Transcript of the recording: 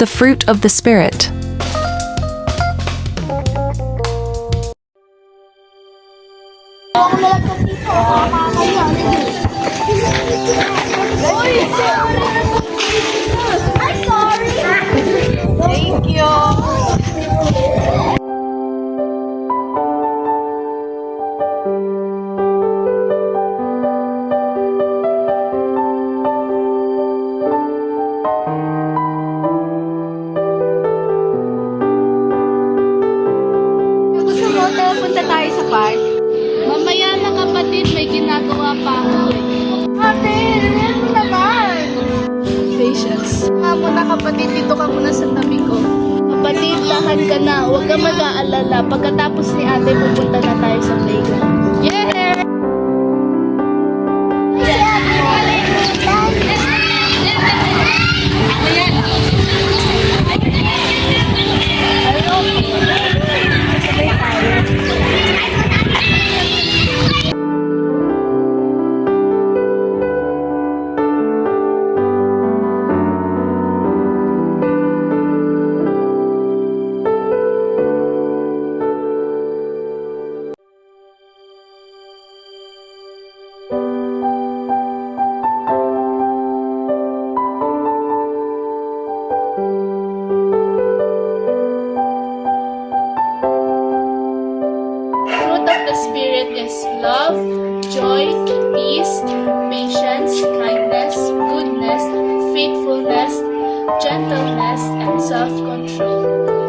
the fruit of the Spirit. I'm sorry. Thank you. Gusto mo na punta tayo sa park? Mamaya na kapatid, may ginagawa pa ako eh. Ate, ano naman? Patience. Nga muna kapatid, dito ka muna sa tabi ko. Kapatid, tahan ka na. Huwag ka mag-aalala. Pagkatapos ni ate, pupunta na tayo sa playground. Yeah! Fruit of the Spirit is love, joy, peace, patience, kindness, goodness, faithfulness, gentleness, and self-control.